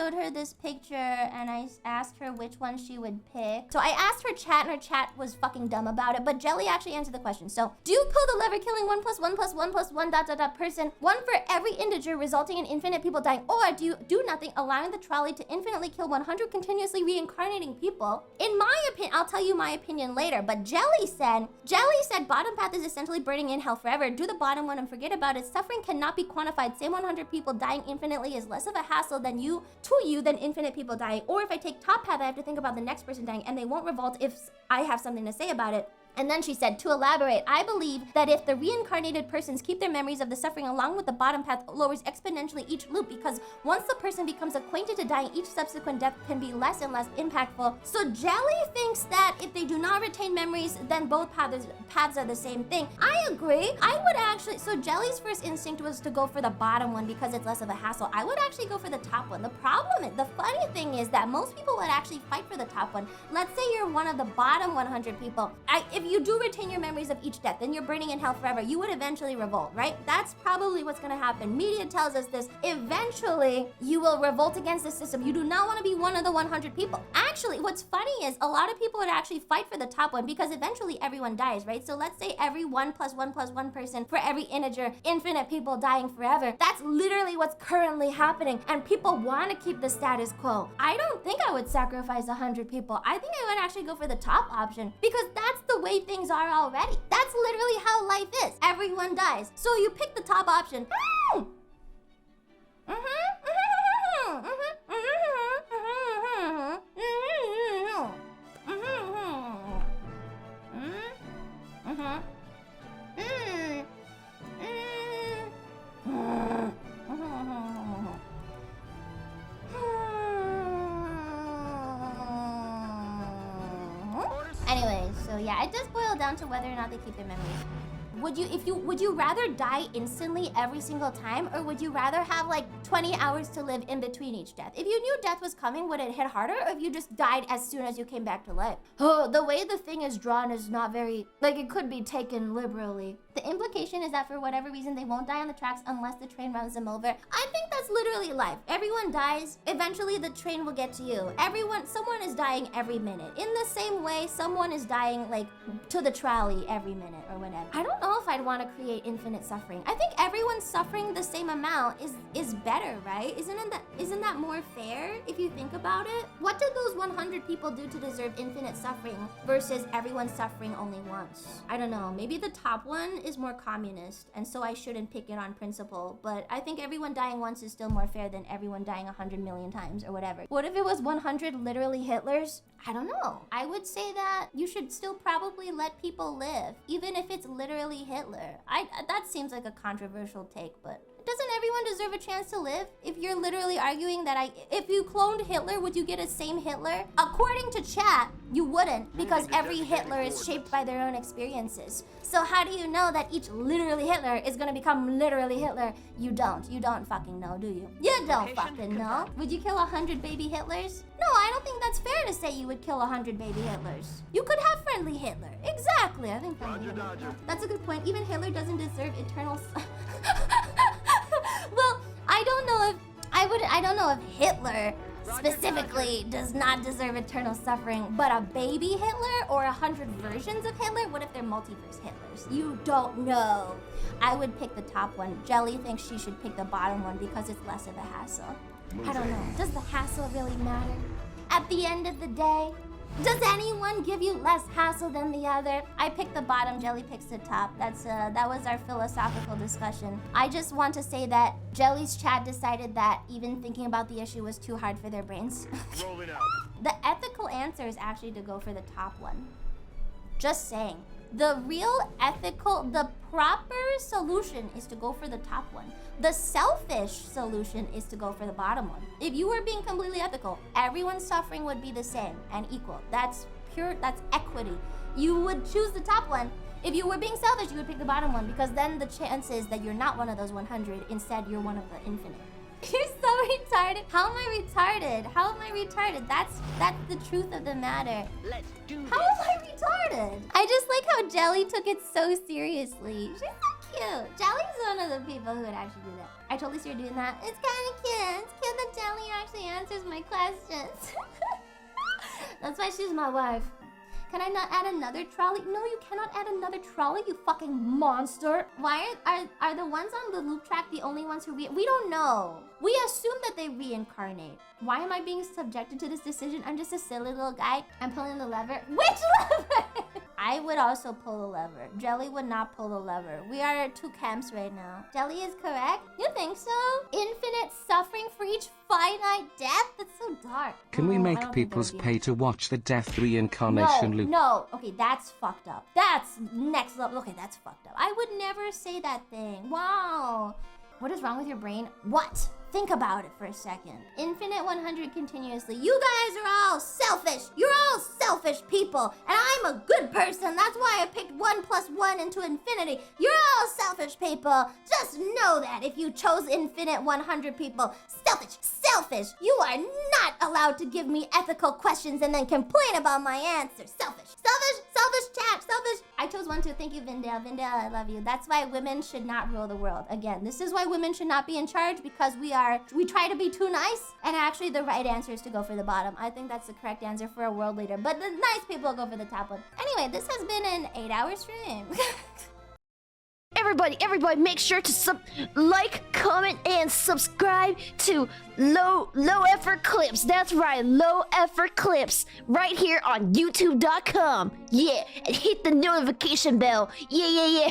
showed her this picture and I asked her which one she would pick. So I asked her chat and her chat was fucking dumb about it, but Jelly actually answered the question. So, do you pull the lever killing 1 + 1 + 1 + 1 ... person, one for every integer resulting in infinite people dying, or do you do nothing, allowing the trolley to infinitely kill 100 continuously reincarnating people? In my opinion, I'll tell you my opinion later, but Jelly said bottom path is essentially burning in hell forever. Do the bottom one and forget about it. Suffering cannot be quantified. Say 100 people dying infinitely is less of a hassle than infinite people dying. Or if I take top path, I have to think about the next person dying, and they won't revolt if I have something to say about it. And then she said, to elaborate, I believe that if the reincarnated persons keep their memories of the suffering along with the bottom path, lowers exponentially each loop, because once the person becomes acquainted to dying, each subsequent death can be less and less impactful. So Jelly thinks that if they do not retain memories, then both paths are the same thing. I agree. I would actually, so Jelly's first instinct was to go for the bottom one because it's less of a hassle. I would actually go for the top one. The funny thing is that most people would actually fight for the top one. Let's say you're one of the bottom 100 people. If you do retain your memories of each death, then you're burning in hell forever. You would eventually revolt, right? That's probably what's gonna happen. Media tells us this. Eventually, you will revolt against the system. You do not want to be one of the 100 people. Actually, what's funny is a lot of people would actually fight for the top one because eventually everyone dies, right? So let's say every 1 + 1 + 1 person for every integer, infinite people dying forever. That's literally what's currently happening, and people want to keep the status quo. I don't think I would sacrifice 100 people. I think I would actually go for the top option because that's the way things are already. That's literally how life is. Everyone dies. So you pick the top option. Anyway, so yeah, it does boil down to whether or not they keep their memories. Would you rather die instantly every single time, or would you rather have like 20 hours to live in between each death? If you knew death was coming, would it hit harder, or if you just died as soon as you came back to life? Oh, the way the thing is drawn is not very, like, it could be taken liberally. The implication is that for whatever reason, they won't die on the tracks unless the train runs them over. I think that's literally life. Everyone dies. Eventually, the train will get to you. Someone is dying every minute. In the same way, someone is dying, like, to the trolley every minute or whatever. I don't know if I'd want to create infinite suffering. I think everyone's suffering the same amount is better, right? Isn't that more fair if you think about it? What did those 100 people do to deserve infinite suffering versus everyone suffering only once? I don't know. Maybe the top one is more communist, and so I shouldn't pick it on principle, but I think everyone dying once is still more fair than everyone dying 100 million times or whatever. What if it was 100 literally Hitlers? I don't know. I would say that you should still probably let people live, even if it's literally Hitler. That seems like a controversial take, but doesn't everyone deserve a chance to live? If you're literally arguing that if you cloned Hitler, would you get a same Hitler? According to chat, you wouldn't, because every Hitler is shaped by their own experiences. So how do you know that each literally Hitler is gonna become literally Hitler? You don't fucking know, do you? You don't fucking know. Would you kill 100 baby Hitlers? No, I don't think that's fair to say you would kill 100 baby Hitlers. You could have friendly Hitler. Exactly, I think friendly Hitler. That's a good point. Even Hitler doesn't deserve eternal Well, I don't know if Hitler specifically does not deserve eternal suffering, but a baby Hitler or 100 versions of Hitler? What if they're multiverse Hitlers? You don't know. I would pick the top one. Jelly thinks she should pick the bottom one because it's less of a hassle. I don't know. Does the hassle really matter? At the end of the day, does anyone give you less hassle than the other? I picked the bottom, Jelly picks the top. That was our philosophical discussion. I just want to say that Jelly's chat decided that even thinking about the issue was too hard for their brains. Roll it out. The ethical answer is actually to go for the top one. Just saying. The proper solution is to go for the top one. The selfish solution is to go for the bottom one. If you were being completely ethical, everyone's suffering would be the same and equal. That's equity. You would choose the top one. If you were being selfish, you would pick the bottom one, because then the chances that you're not one of those 100, instead you're one of the infinite. You're so retarded. How am I retarded? That's the truth of the matter. Let's do this. How am I retarded? I just like how Jelly took it so seriously. She's so cute. Jelly's one of the people who would actually do that. I totally see her doing that. It's kind of cute. It's cute that Jelly actually answers my questions. That's why she's my wife. Can I not add another trolley? No, you cannot add another trolley, you fucking monster. Why are the ones on the loop track the only ones who we don't know. We assume that they reincarnate. Why am I being subjected to this decision? I'm just a silly little guy. I'm pulling the lever. Which lever? I would also pull the lever. Jelly would not pull the lever. We are at two camps right now. Jelly is correct? You think so? Infinite suffering for each finite death? That's so dark. Can we I make don't think people's there would pay be. to watch the death reincarnation loop? No. Okay, that's fucked up. That's next level. Okay, that's fucked up. I would never say that thing. Wow. What is wrong with your brain? What? Think about it for a second. Infinite 100 continuously. You guys are all selfish. You're all selfish people. And I'm a good person. That's why I picked 1 plus 1 into infinity. You're all selfish people. Just know that if you chose infinite 100 people. Selfish. You are not allowed to give me ethical questions and then complain about my answers. Selfish chat, selfish. I chose 1 too. Thank you, Vindale. Vindale, I love you. That's why women should not rule the world. Again, this is why women should not be in charge, because we try to be too nice, and actually the right answer is to go for the bottom. I think that's the correct answer for a world leader, but the nice people go for the top one. Anyway, this has been an 8-hour stream. Everybody, make sure to like, comment, and subscribe to Low Effort Clips. That's right, Low Effort Clips, right here on YouTube.com. Yeah, and hit the notification bell. Yeah.